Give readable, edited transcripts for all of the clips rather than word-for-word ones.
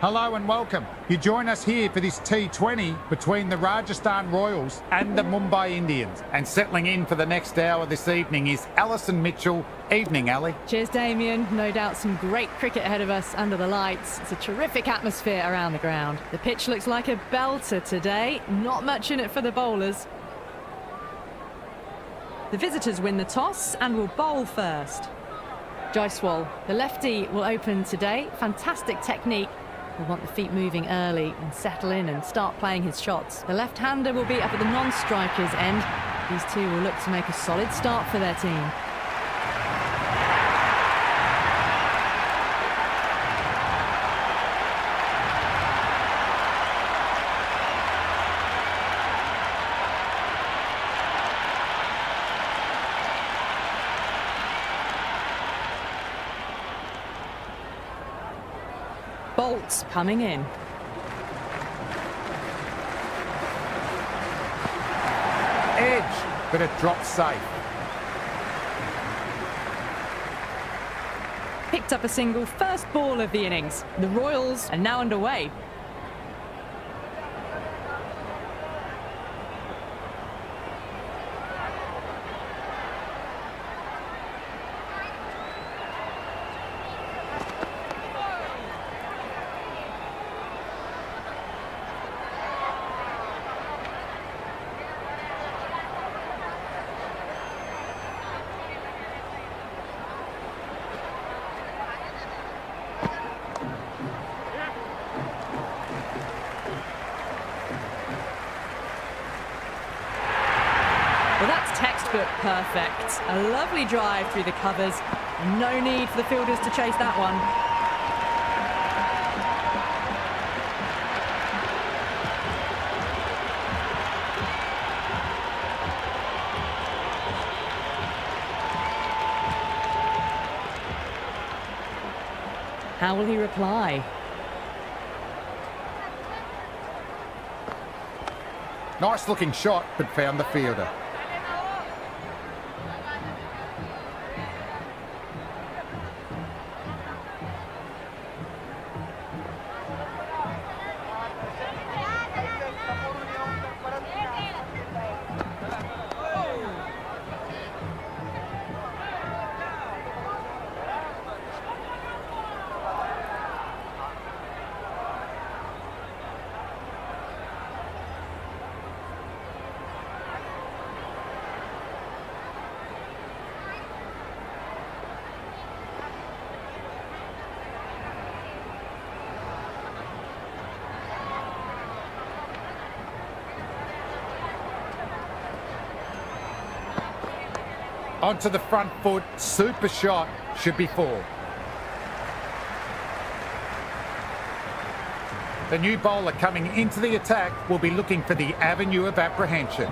Hello and welcome. You join us here for this T20 between the Rajasthan Royals and the Mumbai Indians. And settling in for the next hour this evening is Alison Mitchell. Evening, Ali. Cheers, Damien. No doubt some great cricket ahead of us under the lights. It's a terrific atmosphere around the ground. The pitch looks like a belter today. Not much in it for the bowlers. The visitors win the toss and will bowl first. Jaiswal, the lefty, will open today. Fantastic technique. Will want the feet moving early and settle in and start playing his shots. The left-hander will be up at the non-striker's end. These two will look to make a solid start for their team. Bolts coming in. Edge, but it drops safe. Picked up a single, first ball of the innings. The Royals are now underway. Well, that's textbook perfect. A lovely drive through the covers. No need for the fielders to chase that one. How will he reply? Nice looking shot, but found the fielder. Onto the front foot, super shot, should be 4. The new bowler coming into the attack will be looking for the avenue of apprehension.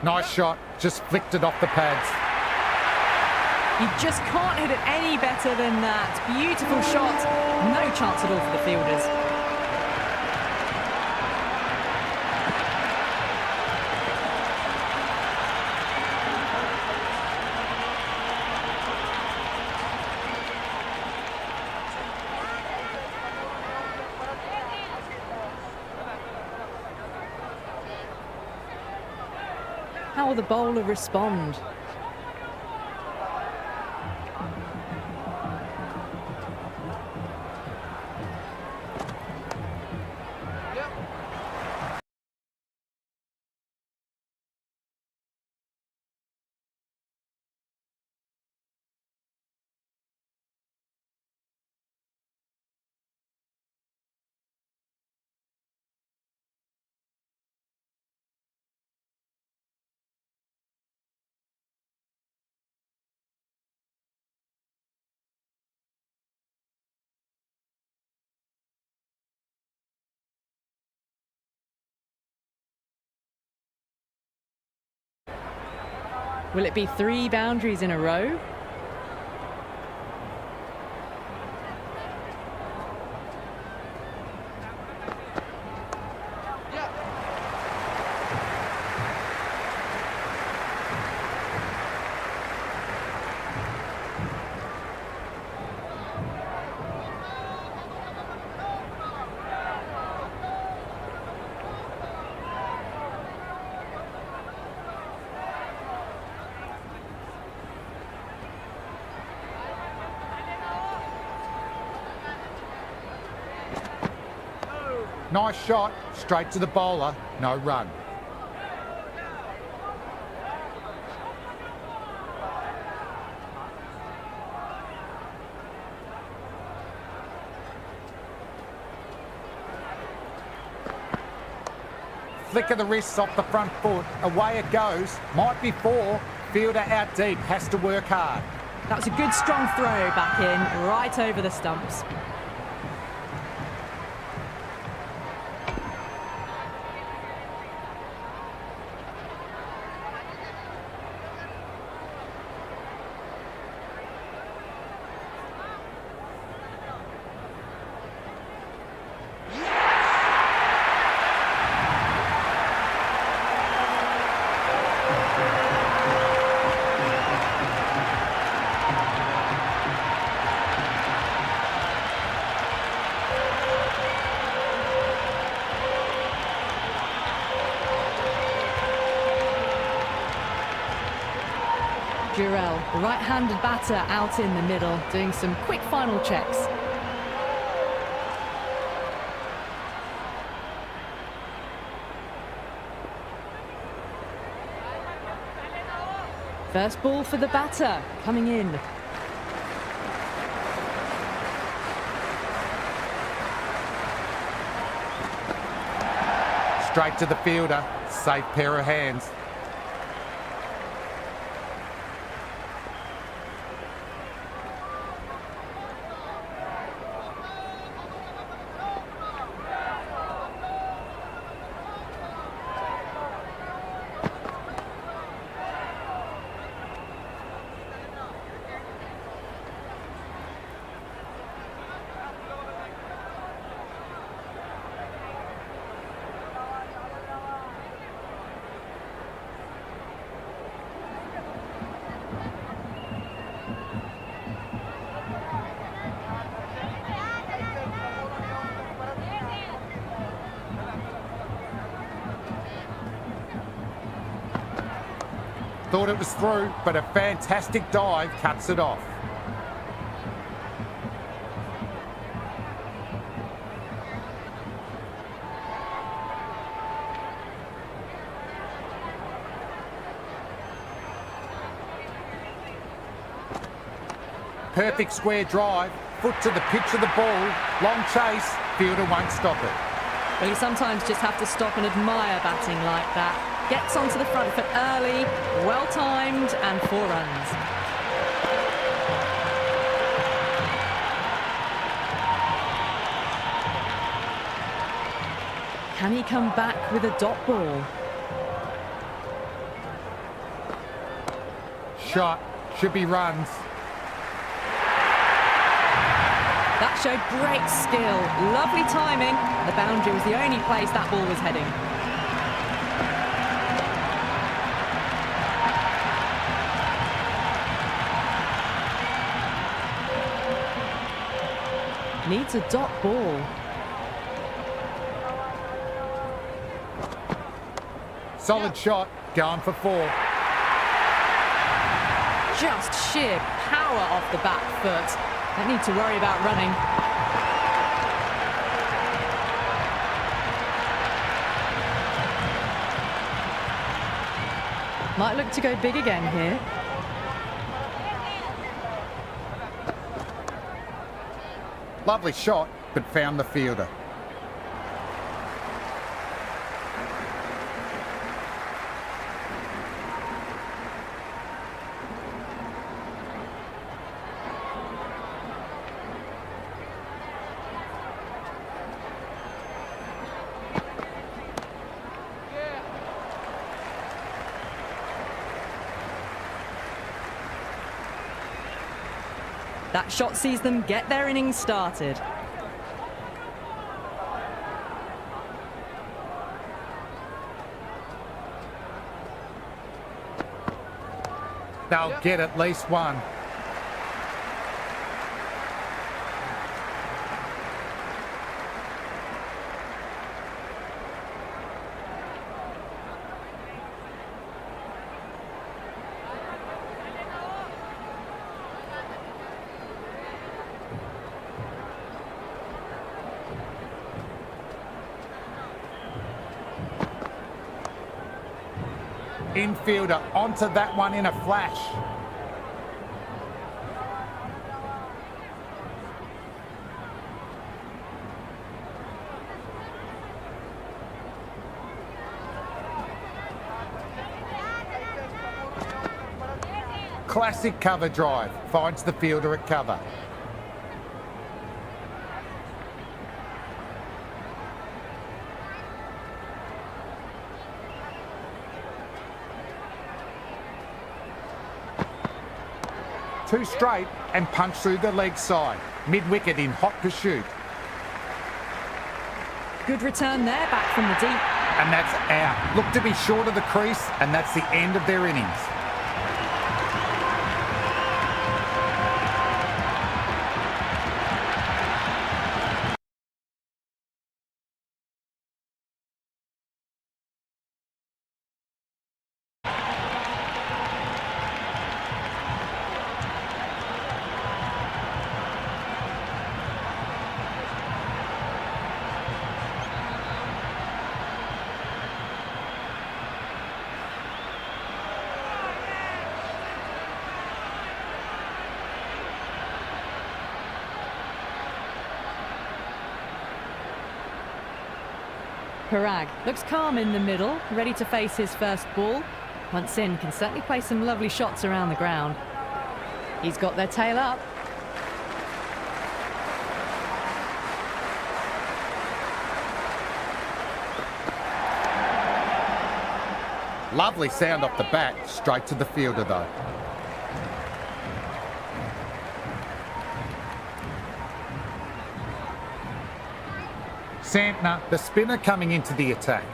Nice shot, just flicked it off the pads. You just can't hit it any better than that. Beautiful shot. No chance at all for the fielders. How will the bowler respond? Will it be 3 boundaries in a row? Nice shot, straight to the bowler, no run. Flick of the wrists off the front foot, away it goes, might be 4, fielder out deep, has to work hard. That was a good strong throw back in, right over the stumps. Durrell, the right-handed batter, out in the middle, doing some quick final checks. First ball for the batter, coming in. Straight to the fielder, safe pair of hands. Thought it was through, but a fantastic dive cuts it off. Perfect square drive, foot to the pitch of the ball, long chase, fielder won't stop it. Well, you sometimes just have to stop and admire batting like that. Gets onto the front foot early, well-timed, and 4 runs. Can he come back with a dot ball? Shot, should be runs. That showed great skill, lovely timing. The boundary was the only place that ball was heading. Needs a dot ball. Solid shot, going for 4. Just sheer power off the back foot. Don't need to worry about running. Might look to go big again here. Lovely shot, but found the fielder. That shot sees them get their innings started. They'll get at least 1. Infielder onto that one in a flash. Classic cover drive. Finds the fielder at cover. Two straight and punch through the leg side. Mid-wicket in hot pursuit. Good return there, back from the deep. And that's out. Look to be short of the crease, and that's the end of their innings. Parag looks calm in the middle, ready to face his first ball. Once in, can certainly play some lovely shots around the ground. He's got their tail up. Lovely sound off the bat, straight to the fielder though. Santner, the spinner, coming into the attack.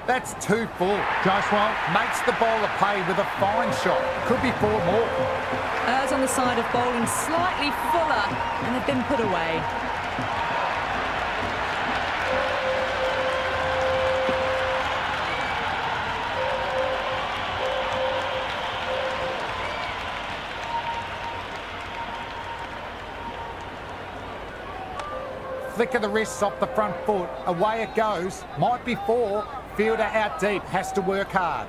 That's too full. Jaiswal makes the bowler pay with a fine shot. Could be 4 more. Errs on the side of bowling slightly fuller, and they've been put away. Flick of the wrists off the front foot. Away it goes. Might be 4. Fielder out deep. Has to work hard.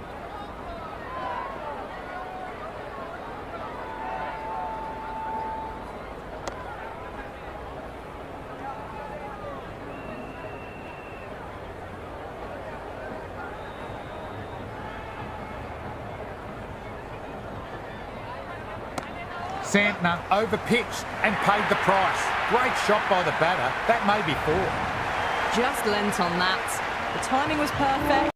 Santner over-pitched and paid the price. Great shot by the batter. That may be 4. Just lent on that. The timing was perfect.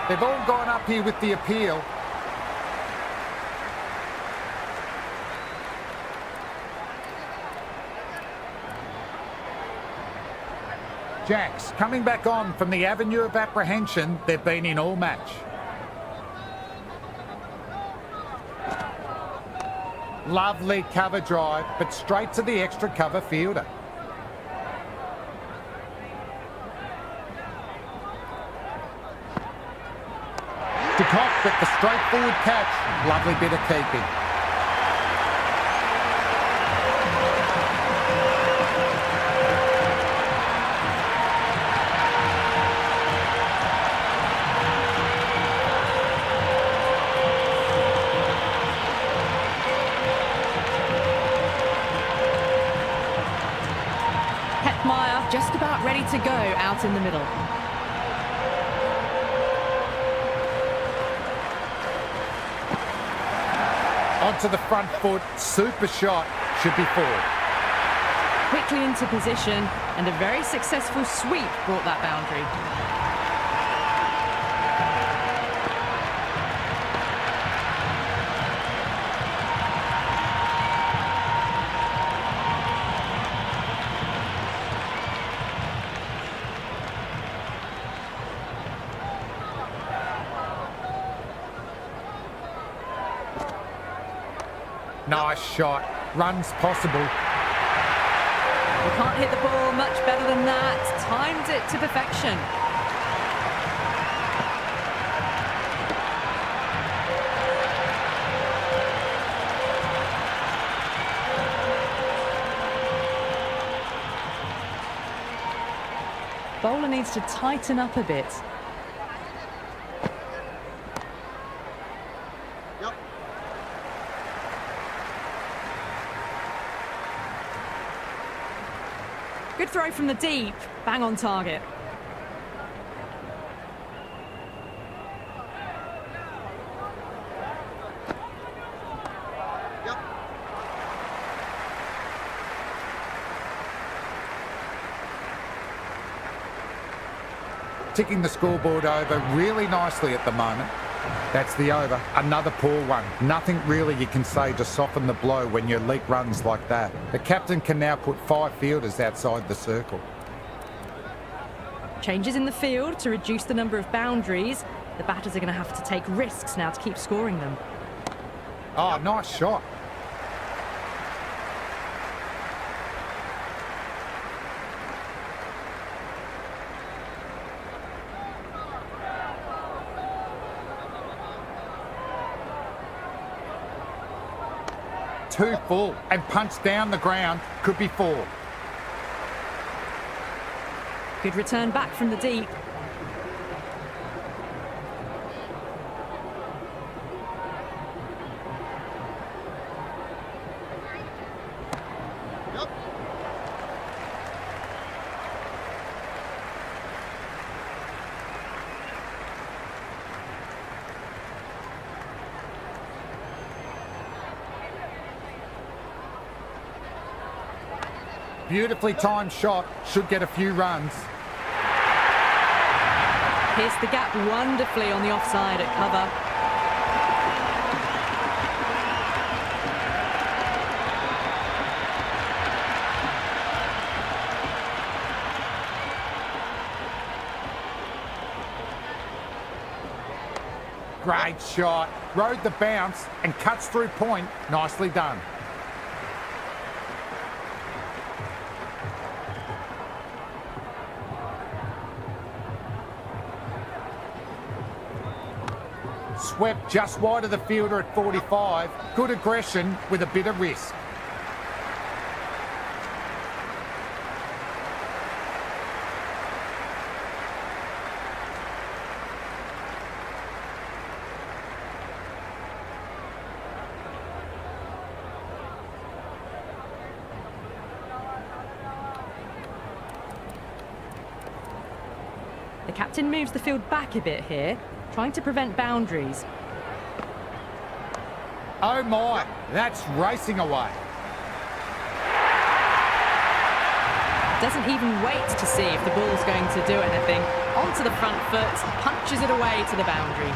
They've all gone up here with the appeal. Jacks coming back on from the avenue of apprehension they've been in all match. Lovely cover drive, but straight to the extra cover fielder. De Kock with the straightforward catch. Lovely bit of keeping. Hetmeyer just about ready to go out in the middle. Onto the front foot, super shot, should be 4. Quickly into position, and a very successful sweep brought that boundary. Nice shot. Runs possible. You can't hit the ball much better than that. Timed it to perfection. Bowler needs to tighten up a bit. Good throw from the deep. Bang on target. Ticking the scoreboard over really nicely at the moment. That's the over. Another poor one. Nothing really you can say to soften the blow when you leak runs like that. The captain can now put 5 fielders outside the circle. Changes in the field to reduce the number of boundaries. The batters are going to have to take risks now to keep scoring them. Oh, nice shot. Too full and punched down the ground. Could be 4. Good return back from the deep. Beautifully timed shot. Should get a few runs. Pierced the gap wonderfully on the offside at cover. Great shot. Rode the bounce and cuts through point. Nicely done. Swept just wide of the fielder at 45. Good aggression with a bit of risk. The captain moves the field back a bit here, trying to prevent boundaries. Oh my, that's racing away. Doesn't even wait to see if the ball's going to do anything. Onto the front foot, punches it away to the boundary.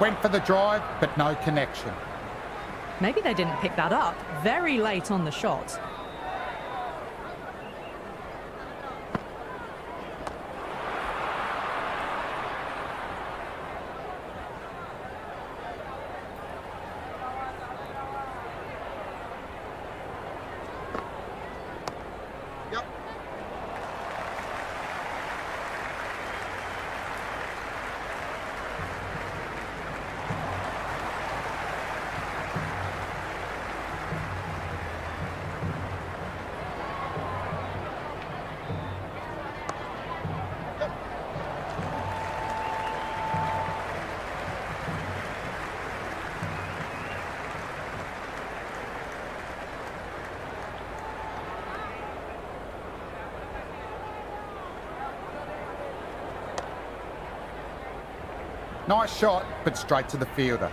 Went for the drive, but no connection. Maybe they didn't pick that up very late on the shot. Nice shot, but straight to the fielder.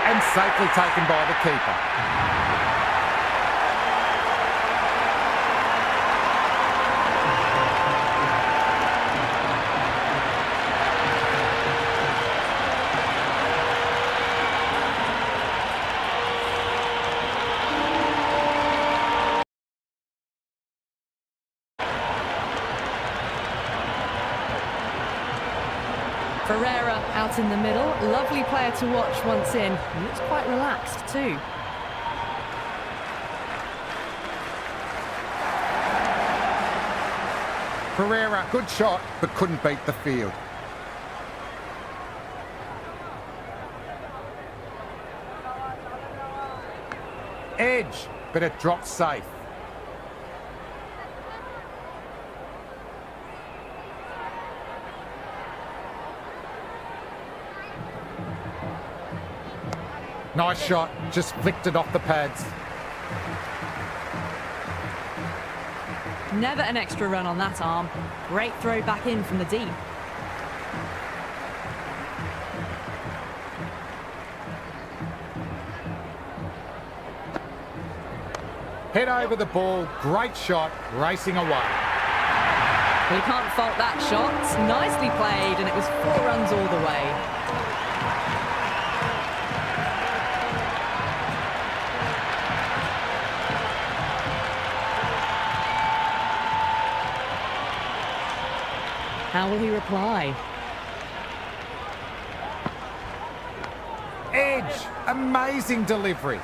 And safely taken by the keeper. Ferreira out in the middle. Lovely player to watch once in. He looks quite relaxed too. Pereira, good shot, but couldn't beat the field. Edge, but it dropped safe. Nice shot, just flicked it off the pads. Never an extra run on that arm. Great throw back in from the deep. Head over the ball, great shot, racing away. Well, you can't fault that shot. Nicely played, and it was 4 runs all the way. How will he reply? Edge, amazing delivery.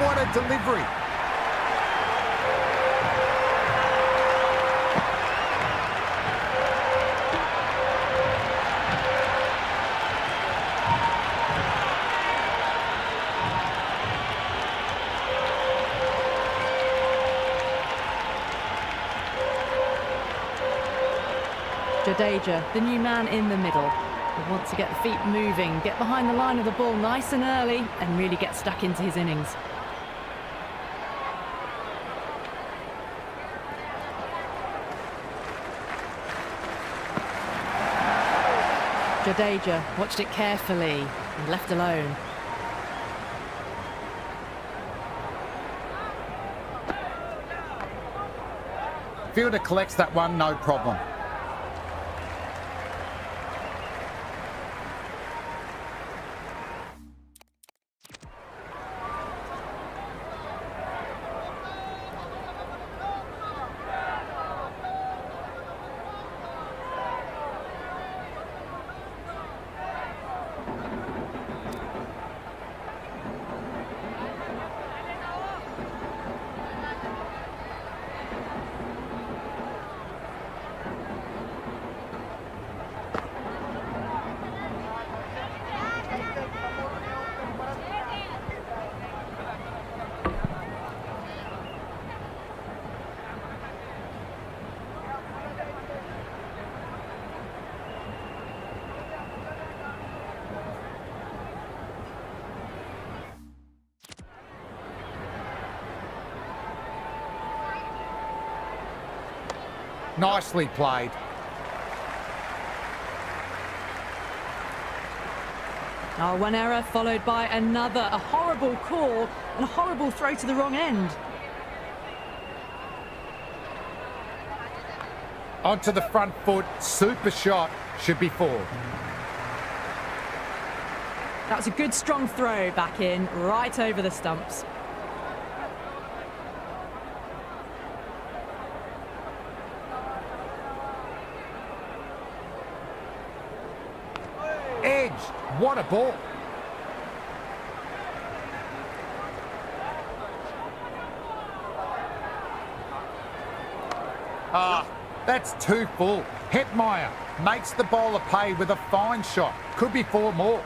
What a delivery. Jadeja, the new man in the middle. He wants to get the feet moving, get behind the line of the ball nice and early, and really get stuck into his innings. Jadeja watched it carefully and left alone. Fielder collects that one, no problem. Nicely played. Oh, one error followed by another. A horrible call and a horrible throw to the wrong end. Onto the front foot, super shot, should be 4. That was a good strong throw back in, right over the stumps. What a ball. That's too full. Hetmeyer makes the bowler pay with a fine shot. Could be 4 more.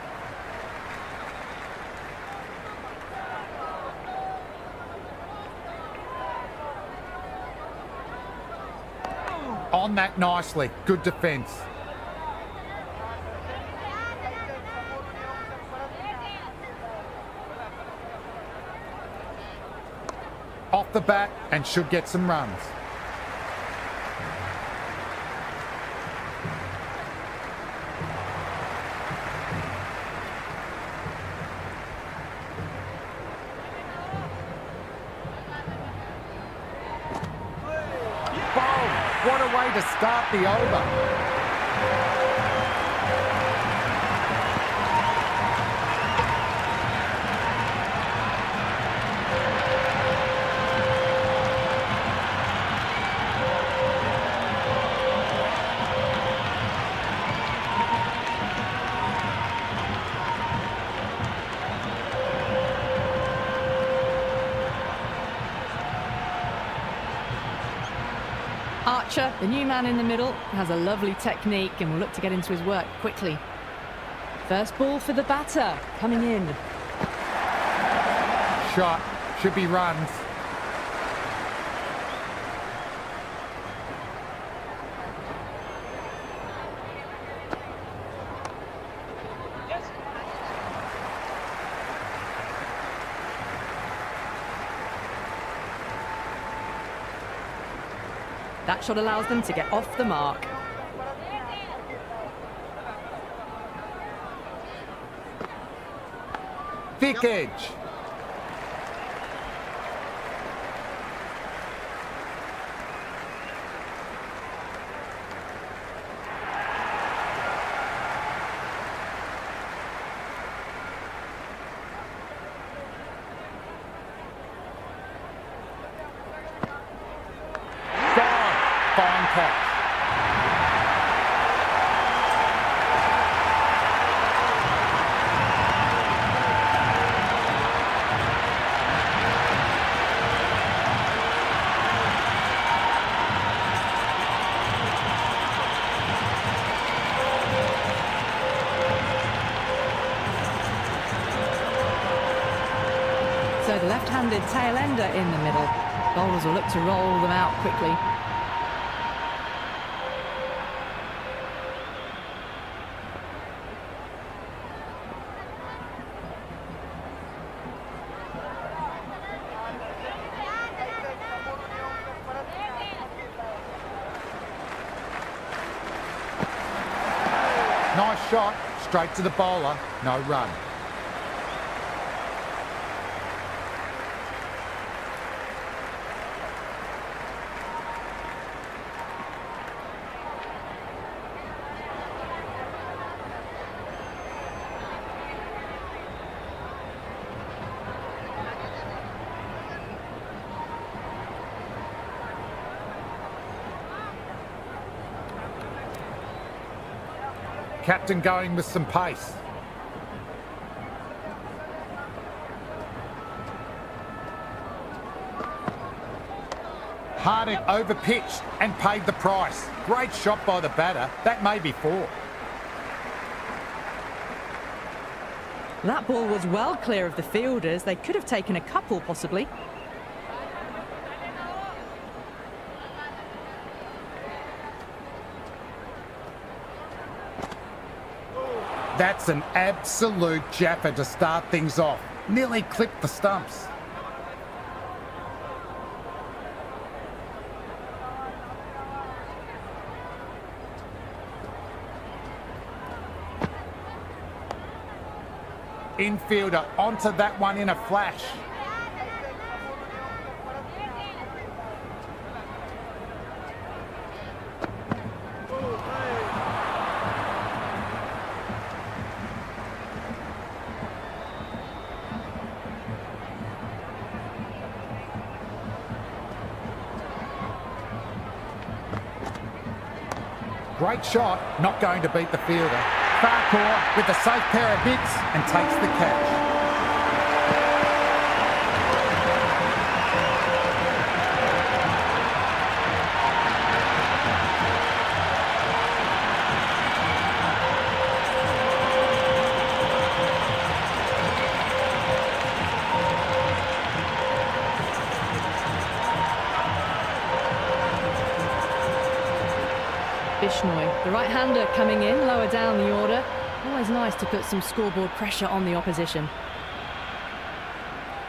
On that nicely. Good defence. Off the bat and should get some runs. What a way to start the over. Archer, the new man in the middle, has a lovely technique and will look to get into his work quickly. First ball for the batter, coming in. Shot. Should be runs. That shot allows them to get off the mark. Thick edge. Fine catch. So the left-handed tail ender in the middle. Bowlers will look to roll them out quickly. Nice shot. Straight to the bowler. No run. Captain going with some pace. Harding overpitched and paid the price. Great shot by the batter. That may be 4. That ball was well clear of the fielders. They could have taken a couple, possibly. That's an absolute jaffer to start things off. Nearly clipped the stumps. Infielder onto that one in a flash. Great shot, not going to beat the fielder. Farquhar with a safe pair of mitts and takes the catch. Bishnoi, the right-hander coming in, lower down the order. Always nice to put some scoreboard pressure on the opposition.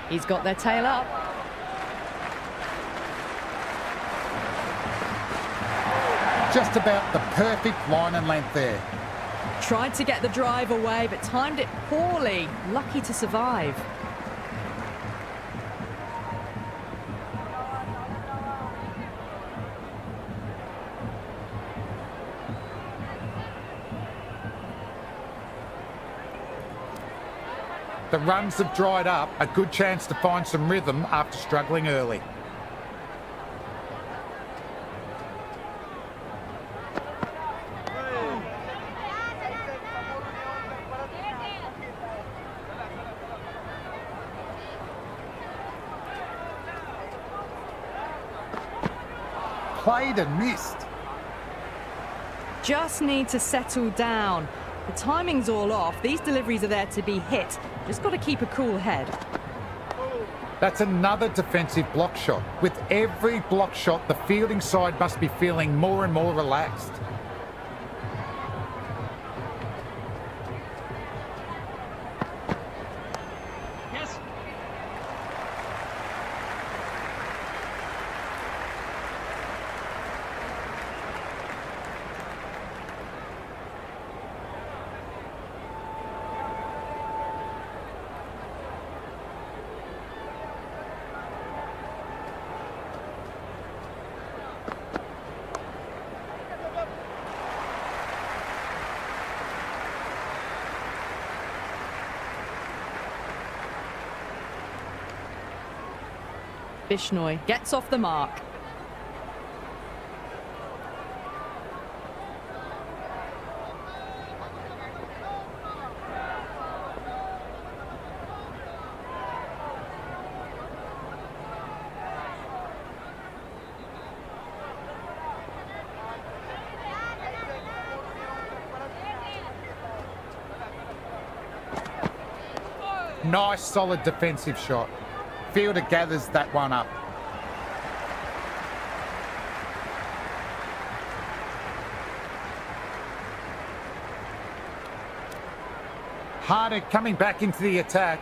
He's got their tail up. Just about the perfect line and length there. Tried to get the drive away, but timed it poorly. Lucky to survive. The runs have dried up, a good chance to find some rhythm after struggling early. Played and missed. Just need to settle down. The timing's all off. These deliveries are there to be hit. Just got to keep a cool head. That's another defensive block shot. With every block shot, the fielding side must be feeling more and more relaxed. Yes. Bishnoi gets off the mark. Nice, solid defensive shot. Fielder gathers that one up. Harder coming back into the attack.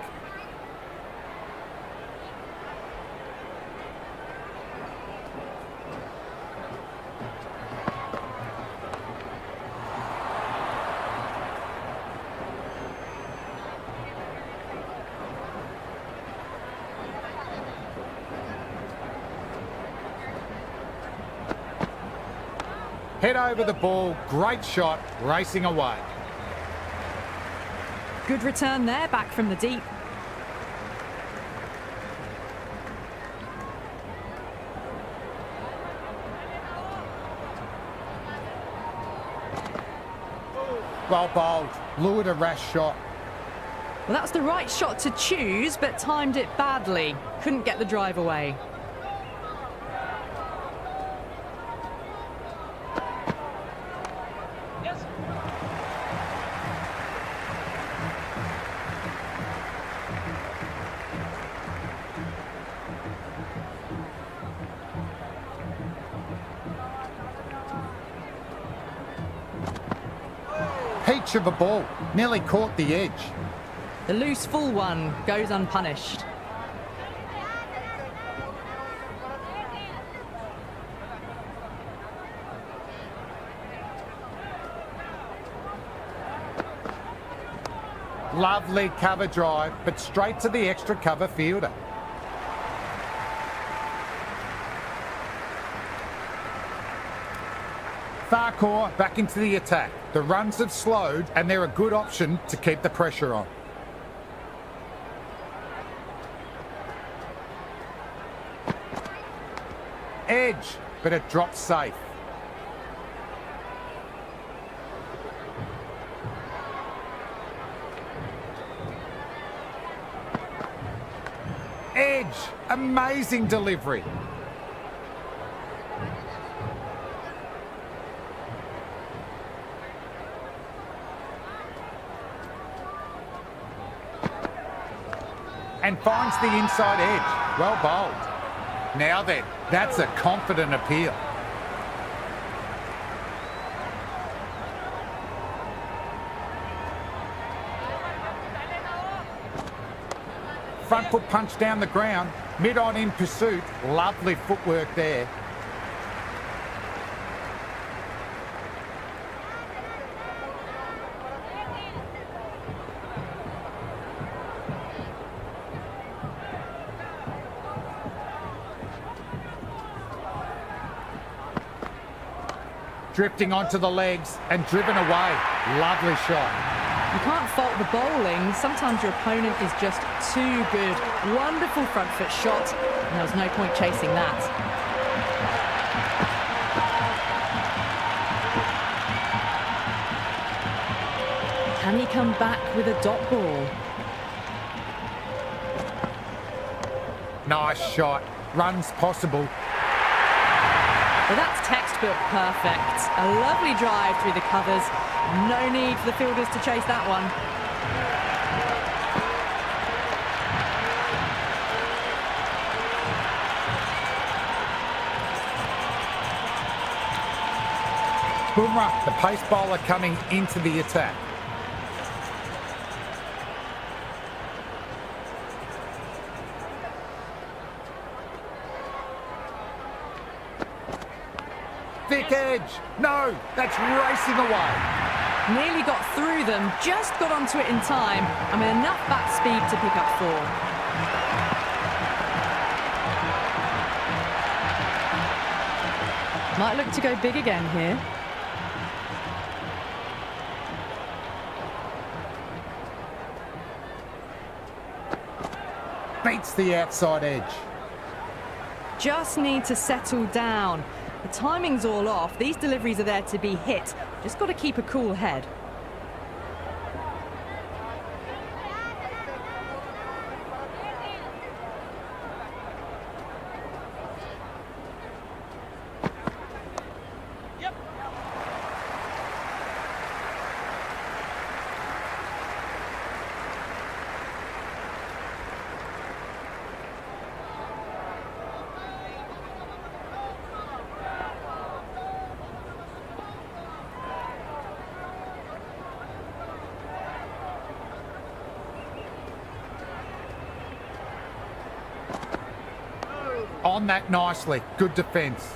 Head over the ball, great shot, racing away. Good return there, back from the deep. Well bowled, lured a rash shot. Well, that's the right shot to choose, but timed it badly. Couldn't get the drive away. Yes. Peach of a ball, nearly caught the edge. The loose full one goes unpunished. Lovely cover drive, but straight to the extra cover fielder. Farquhar back into the attack. The runs have slowed and they're a good option to keep the pressure on. Edge, but it drops safe. Amazing delivery. And finds the inside edge. Well bowled. Now then, that's a confident appeal. Front foot punch down the ground. Mid-on in pursuit. Lovely footwork there. Drifting onto the legs and driven away. Lovely shot. You can't fault the bowling. Sometimes your opponent is just too good. Wonderful front foot shot. And there was no point chasing that. Can he come back with a dot ball? Nice shot. Runs possible. Well, that's textbook perfect. A lovely drive through the covers. No need for the fielders to chase that one. Bumrah, the pace bowler, coming into the attack. Thick edge. No, that's racing away. Nearly got through them, just got onto it in time, and with enough bat speed to pick up 4. Might look to go big again here. Beats the outside edge. Just need to settle down. The timing's all off. These deliveries are there to be hit. Just got to keep a cool head. On that nicely. Good defence.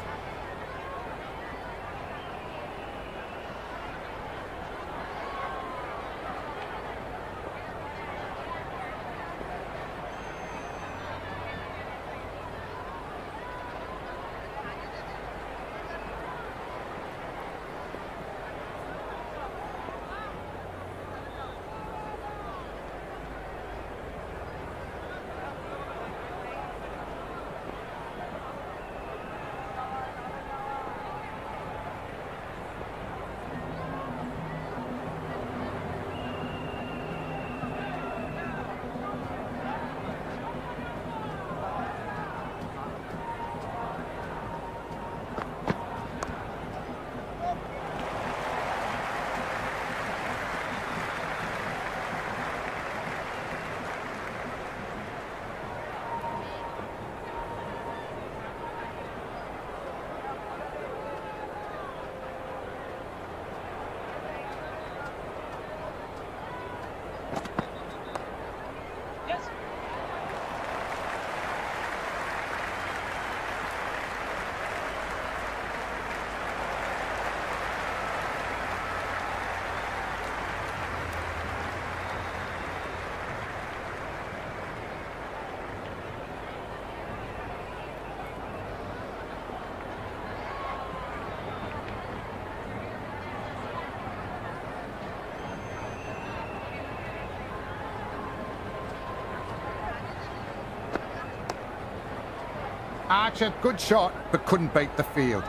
Archer, good shot, but couldn't beat the field.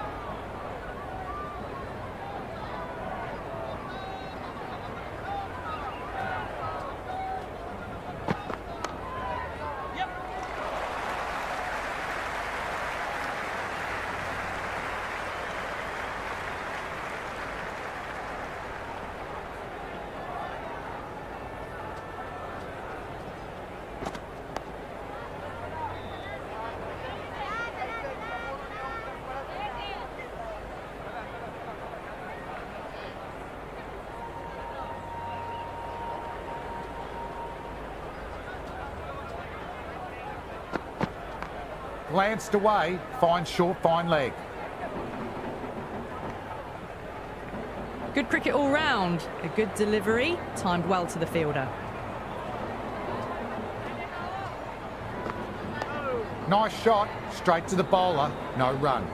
glanced away, fine short, fine leg. Good cricket all round. A good delivery, timed well to the fielder. Nice shot, straight to the bowler, no run.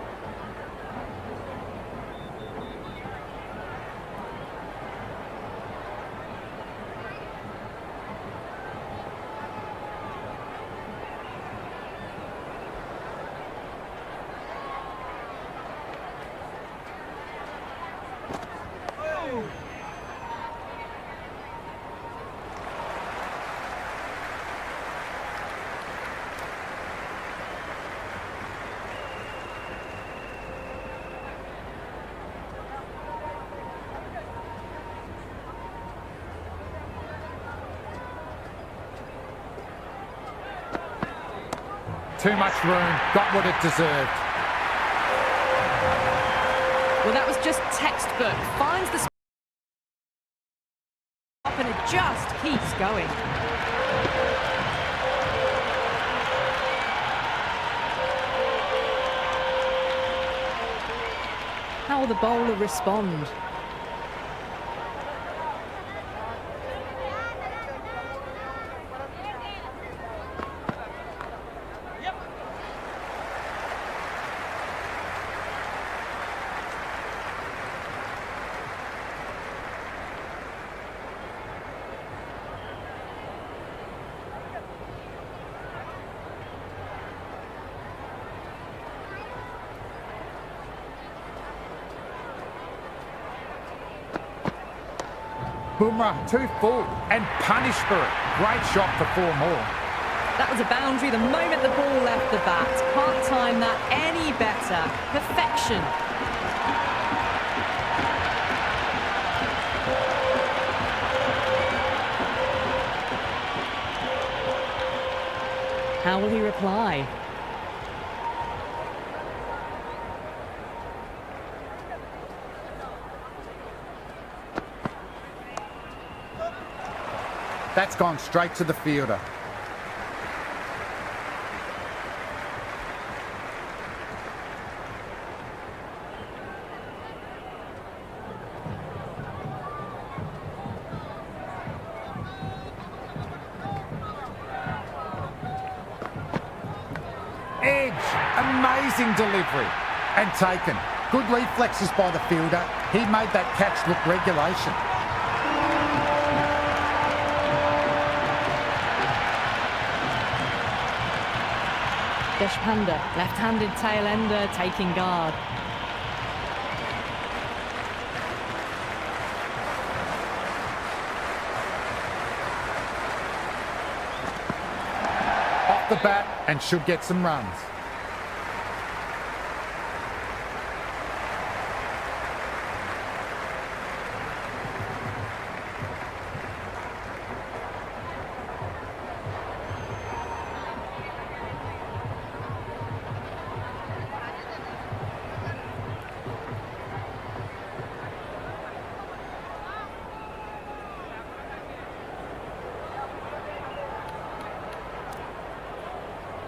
Too much room, got what it deserved. Well, that was just textbook. Finds the spot and it just keeps going. How will the bowler respond? Bumrah, too full and punished for it. Great shot for 4 more. That was a boundary the moment the ball left the bat. Can't time that any better. Perfection. How will he reply? That's gone straight to the fielder. Edge, amazing delivery and taken. Good reflexes by the fielder. He made that catch look regulation. Deshpande, left-handed tail ender, taking guard. Off the bat and should get some runs.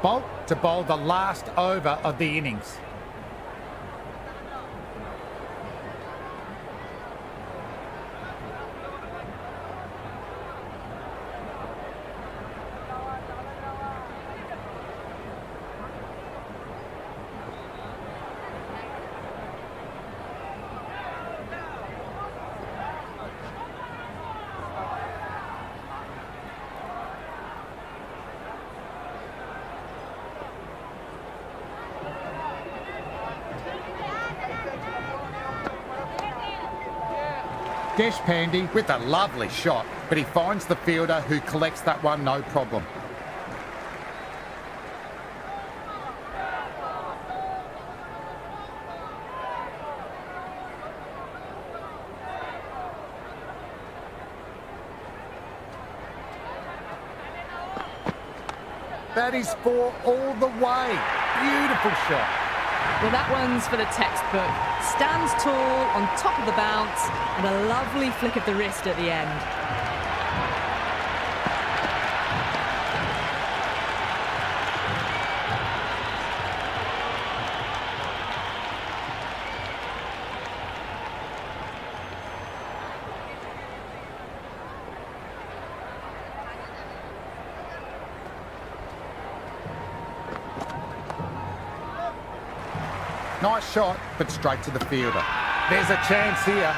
Bolt to bowl the last over of the innings. Deshpande with a lovely shot, but he finds the fielder who collects that one no problem. That is 4 all the way. Beautiful shot. Well, that one's for the textbook. Stands tall, on top of the bounce, and a lovely flick of the wrist at the end. Nice shot, but straight to the fielder. There's a chance here.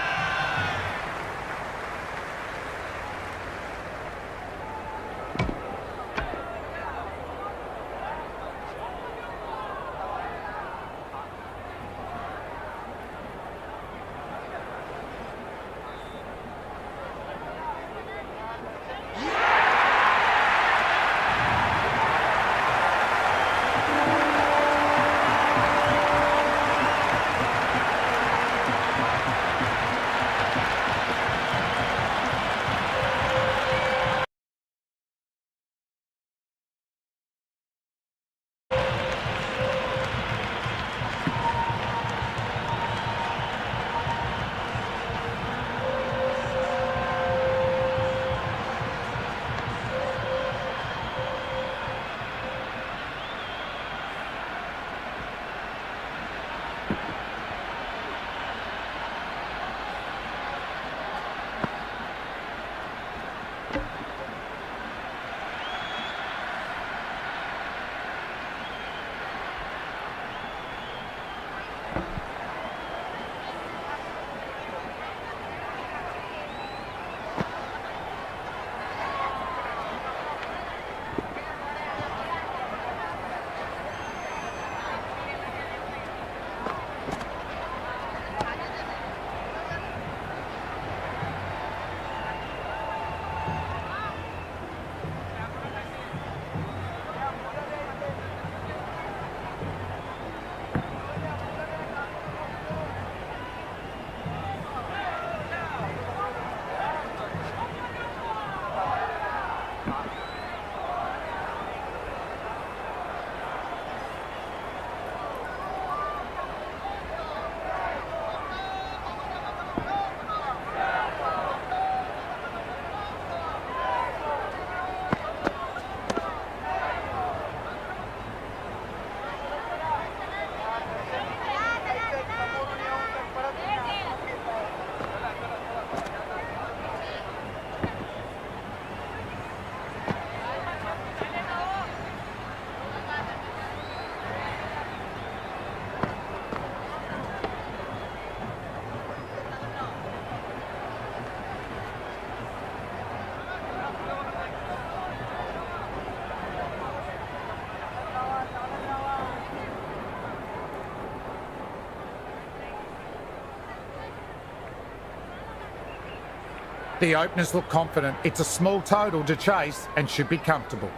The openers look confident. It's a small total to chase and should be comfortable.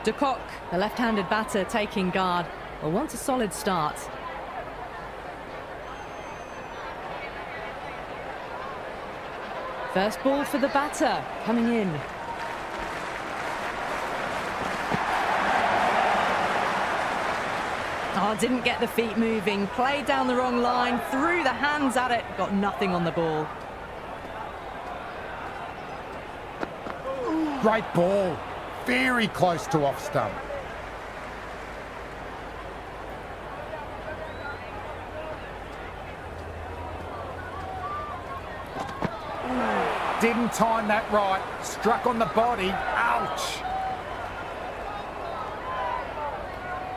De Kock, the left-handed batter taking guard, will want a solid start. First ball for the batter, coming in. Oh, didn't get the feet moving, played down the wrong line, threw the hands at it, got nothing on the ball. Great ball, very close to off stump. Didn't time that right, struck on the body, ouch.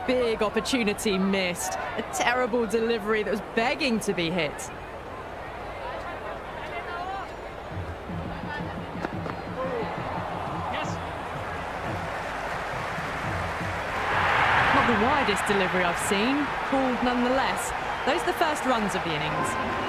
Big opportunity missed. A terrible delivery that was begging to be hit. Not the widest delivery I've seen, called nonetheless. Those are the first runs of the innings.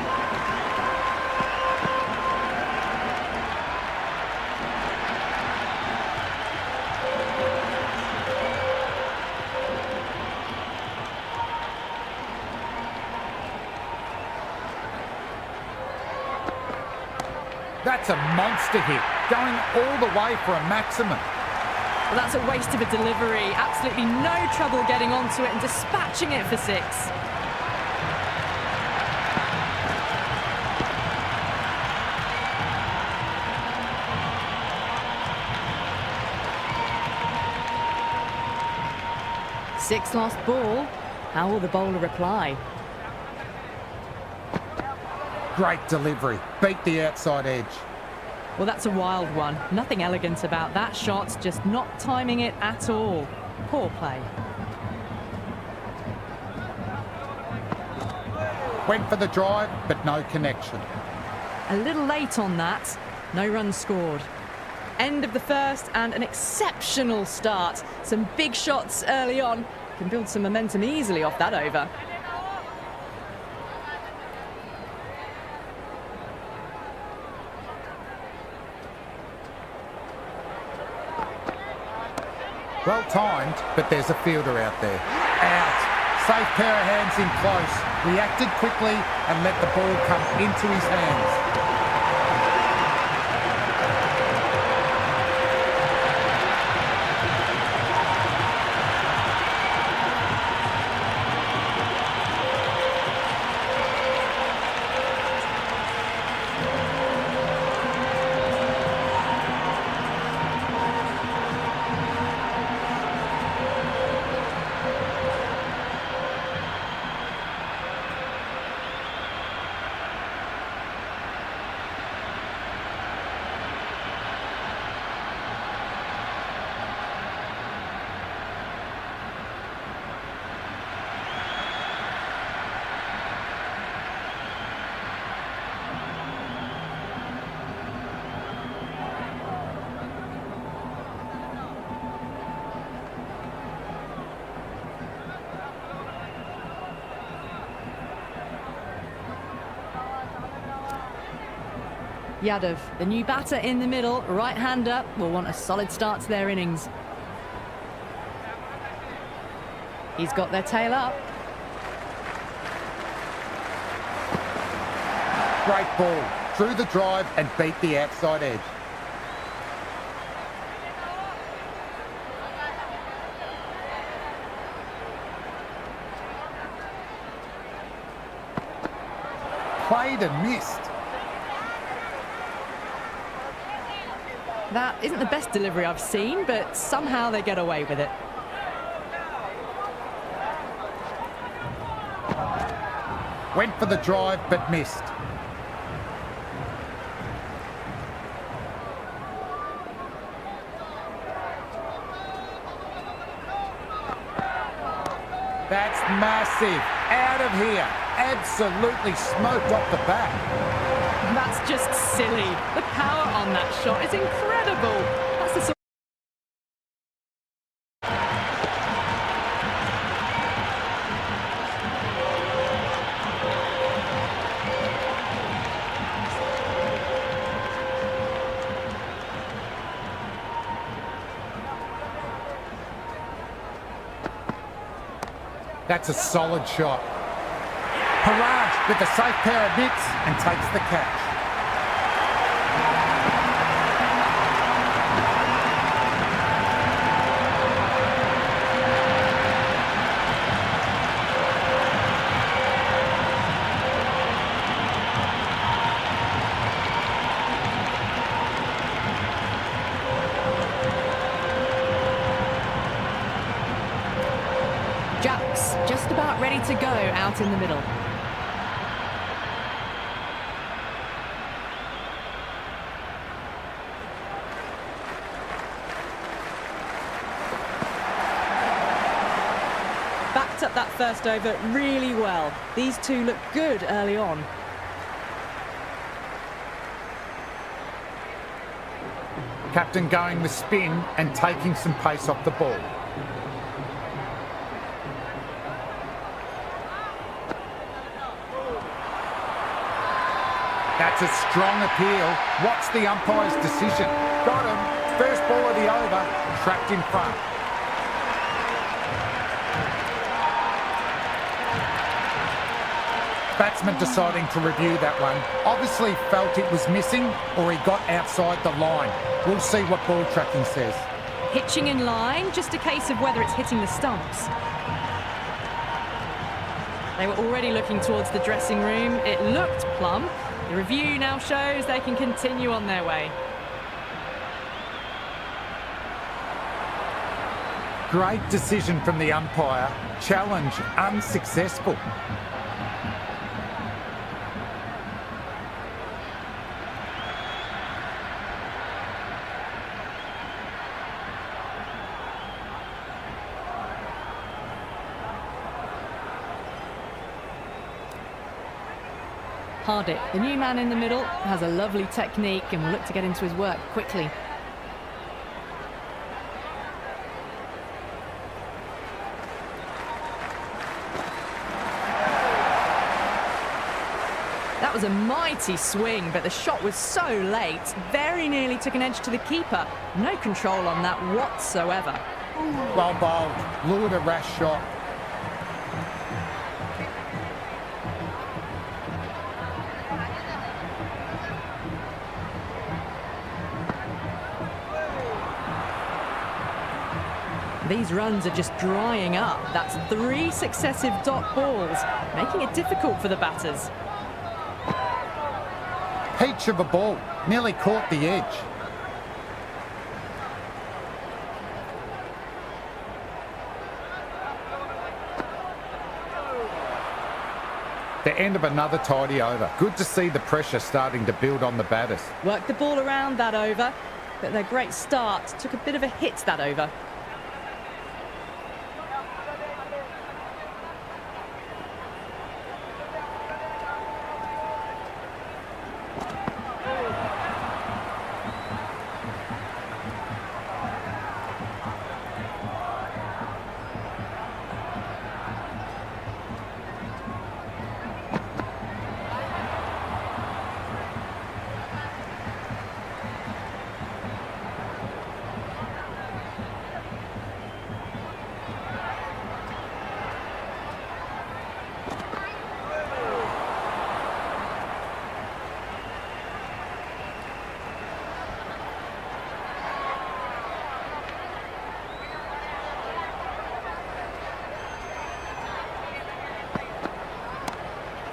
That's a monster hit, going all the way for a maximum. Well, that's a waste of a delivery. Absolutely no trouble getting onto it and dispatching it for six. Six last ball. How will the bowler reply? Great delivery, beat the outside edge. Well, that's a wild one. Nothing elegant about that shot, just not timing it at all. Poor play. Went for the drive, but no connection. A little late on that. No runs scored. End of the first and an exceptional start. Some big shots early on. Can build some momentum easily off that over. Well timed, but there's a fielder out there. Out. Safe pair of hands in close. Reacted quickly and let the ball come into his hands. Yadav, the new batter in the middle, right-hander, will want a solid start to their innings. He's got their tail up. Great ball. Drew the drive and beat the outside edge. Played and missed. That isn't the best delivery I've seen, but somehow they get away with it. Went for the drive but missed. That's massive. Out of here. Absolutely smoked off the bat. That's just silly. The power on that shot is incredible. That's the sort. That's a solid shot. Haraj with a safe pair of mitts and takes the catch. Jack's just about ready to go out in the middle. Backed up that first over really well. These two look good early on. Captain going with spin and taking some pace off the ball. That's a strong appeal. What's the umpire's decision? Got him. First ball of the over. Trapped in front. Batsman deciding to review that one. Obviously felt it was missing or he got outside the line. We'll see what ball tracking says. Pitching in line, just a case of whether it's hitting the stumps. They were already looking towards the dressing room. It looked plumb. The review now shows they can continue on their way. Great decision from the umpire. Challenge unsuccessful. Hardick, the new man in the middle, has a lovely technique and will look to get into his work quickly. That was a mighty swing, but the shot was so late, very nearly took an edge to the keeper. No control on that whatsoever. Well bowled, lured a rash shot. These runs are just drying up. That's 3 successive dot balls, making it difficult for the batters. Peach of a ball, nearly caught the edge. The end of another tidy over. Good to see the pressure starting to build on the batters. Worked the ball around that over, but their great start took a bit of a hit that over.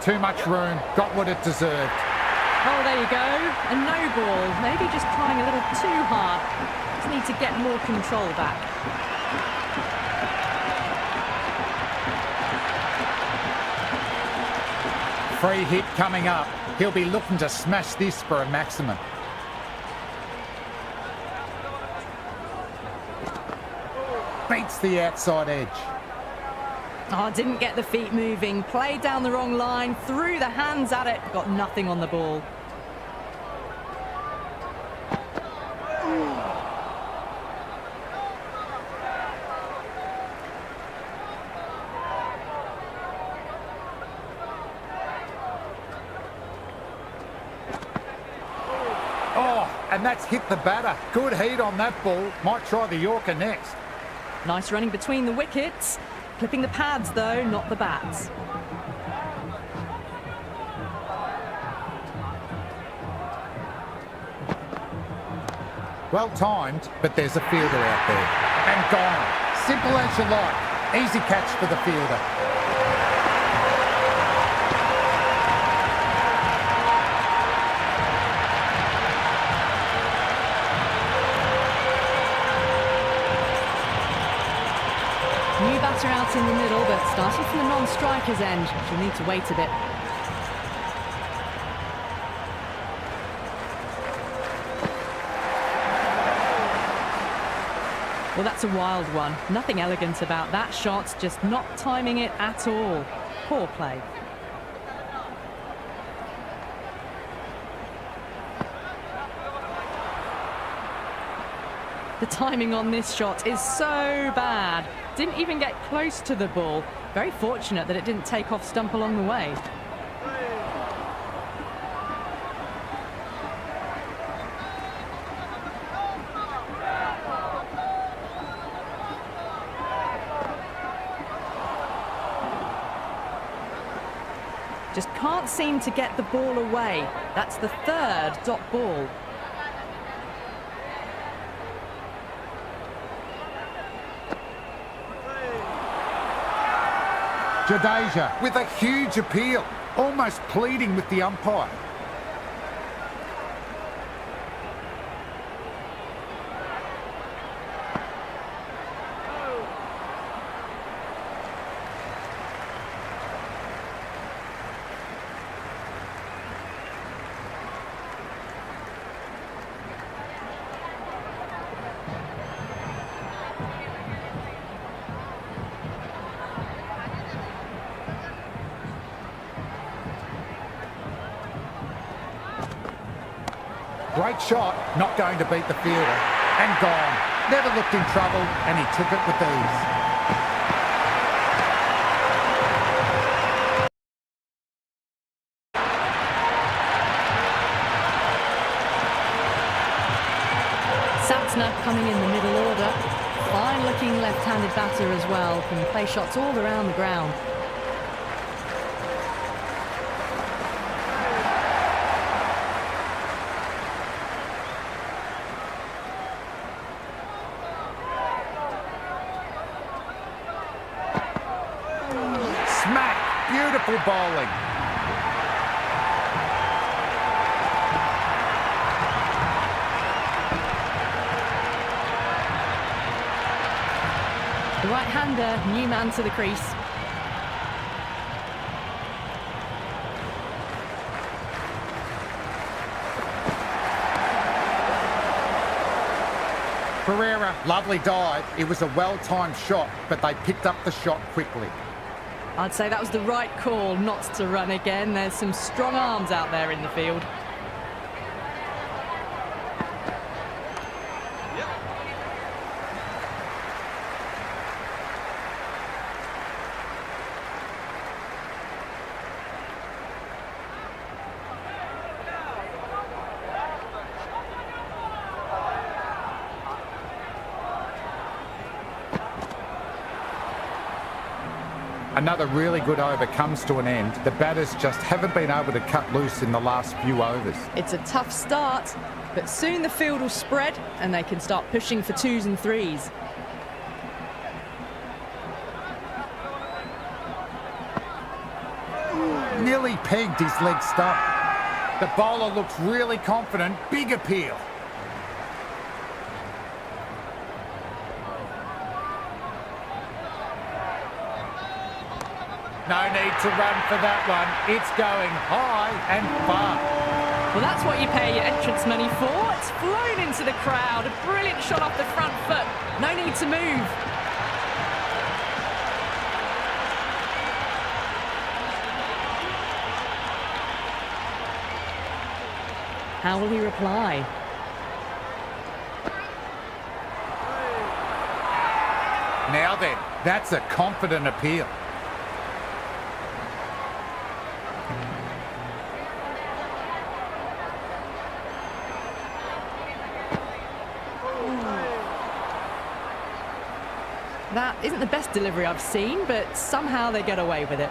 Too much room, got what it deserved. Oh, there you go. A no ball. Maybe just trying a little too hard. Just need to get more control back. Free hit coming up. He'll be looking to smash this for a maximum. Beats the outside edge. Oh, didn't get the feet moving. Played down the wrong line. Threw the hands at it. Got nothing on the ball. Oh, and that's hit the batter. Good heat on that ball. Might try the Yorker next. Nice running between the wickets. Clipping the pads, though, not the bats. Well timed, but there's a fielder out there. And gone. Simple as you like. Easy catch for the fielder. New batter out in the middle, but starting from the non-striker's end, she'll need to wait a bit. Well, that's a wild one. Nothing elegant about that shot, just not timing it at all. Poor play. The timing on this shot is so bad. Didn't even get close to the ball. Very fortunate that it didn't take off stump along the way. Just can't seem to get the ball away. That's the 3rd dot ball. Jadeja with a huge appeal, almost pleading with the umpire. Great shot, not going to beat the fielder. And gone. Never looked in trouble, and he took it with ease. Coming in the middle order. Fine looking left-handed batter as well. Can play shots all around the ground. Smack! Beautiful bowling. The right-hander, new man to the crease. Pereira, lovely dive. It was a well-timed shot, but they picked up the shot quickly. I'd say that was the right call not to run again. There's some strong arms out there in the field. Another really good over comes to an end. The batters just haven't been able to cut loose in the last few overs. It's a tough start, but soon the field will spread and they can start pushing for 2s and 3s. Nearly pegged his leg stump. The bowler looks really confident. Big appeal. No need to run for that one. It's going high and far. Well, that's what you pay your entrance money for. It's flown into the crowd. A brilliant shot off the front foot. No need to move. How will he reply? Now then, that's a confident appeal. That isn't the best delivery I've seen, but somehow they get away with it.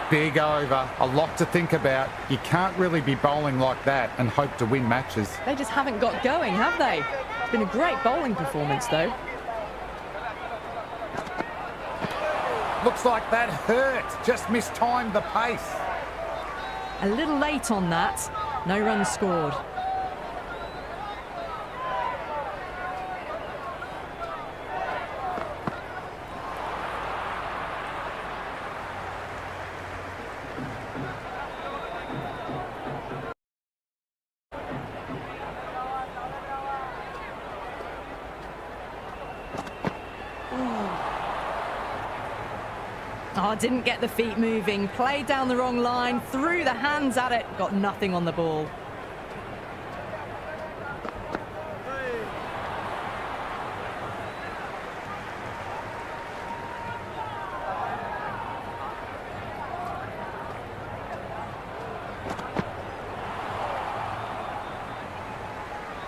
Big over, a lot to think about. You can't really be bowling like that and hope to win matches. They just haven't got going, have they? It's been a great bowling performance, though. Looks like that hurt. Just mistimed the pace. A little late on that. No runs scored. Oh, didn't get the feet moving, played down the wrong line, threw the hands at it, got nothing on the ball.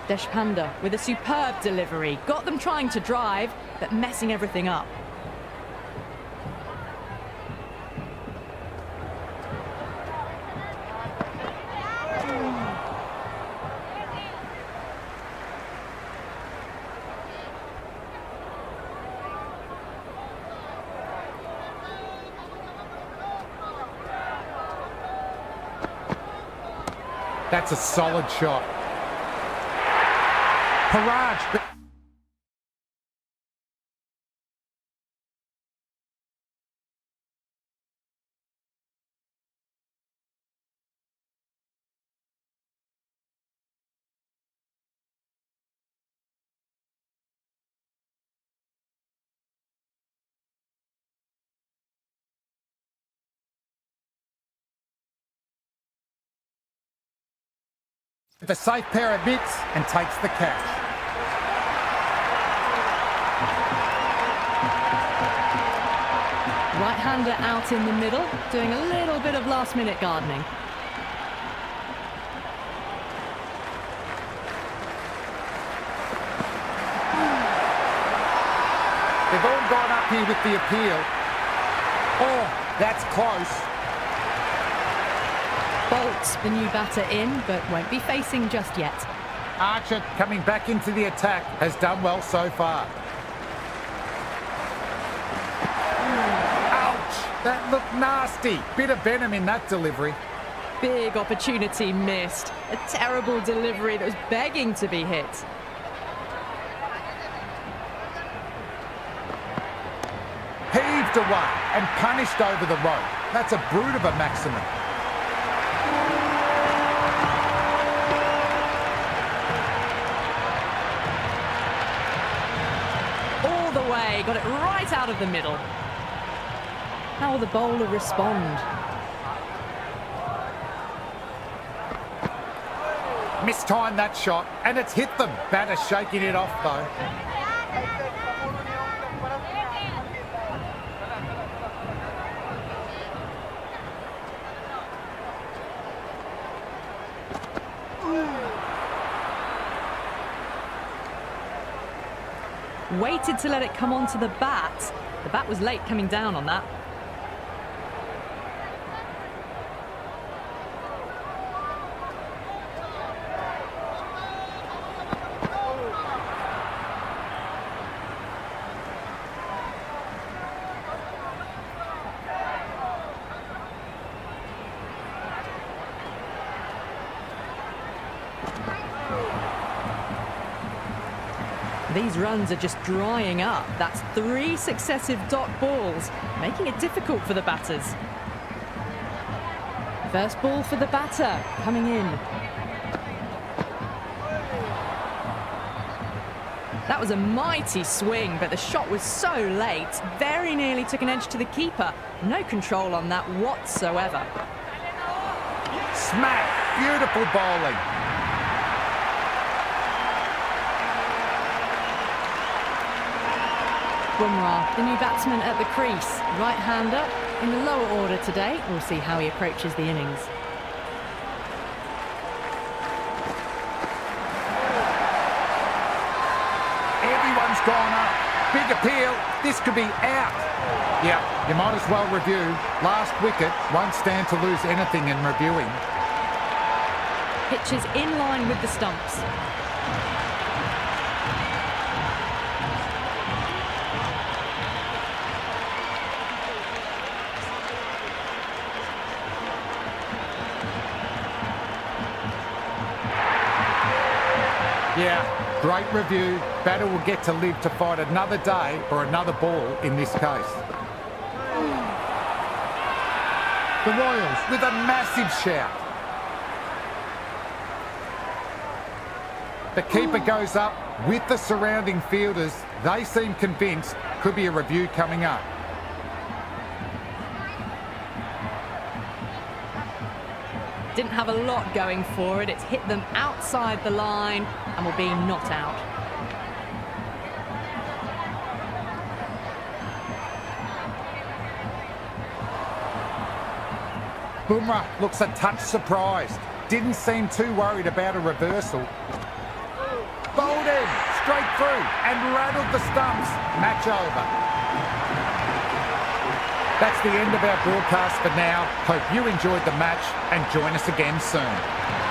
Deshpande with a superb delivery, got them trying to drive, but messing everything up. That's a solid shot. Paraj. With a safe pair of mitts and takes the catch. Right-hander out in the middle, doing a little bit of last-minute gardening. They've all gone up here with the appeal. Oh, that's close. Bolts the new batter in, but won't be facing just yet. Archer, coming back into the attack, has done well so far. Ouch! That looked nasty. Bit of venom in that delivery. Big opportunity missed. A terrible delivery that was begging to be hit. Heaved away and punished over the rope. That's a brute of a maximum. All the way, got it right out of the middle. How will the bowler respond? Mistimed that shot, and it's hit them. Batter shaking it off, though. Waited to let it come onto the bat. The bat was late coming down on that. These runs are just drying up. That's 3 successive dot balls, making it difficult for the batters. First ball for the batter, coming in. That was a mighty swing, but the shot was so late, very nearly took an edge to the keeper. No control on that whatsoever. Smack! Beautiful bowling. Bumrah, the new batsman at the crease. Right-hander in the lower order today. We'll see how he approaches the innings. Everyone's gone up. Big appeal. This could be out. Yeah, you might as well review. Last wicket won't stand to lose anything in reviewing. Pitches in line with the stumps. Yeah, great review. Batter will get to live to fight another day or another ball in this case. The Royals with a massive shout. The keeper goes up with the surrounding fielders. They seem convinced. Could be a review coming up. Didn't have a lot going for it. It's hit them outside the line and will be not out. Bumrah looks a touch surprised. Didn't seem too worried about a reversal. Bowled in, straight through, and rattled the stumps. Match over. That's the end of our broadcast for now. Hope you enjoyed the match and join us again soon.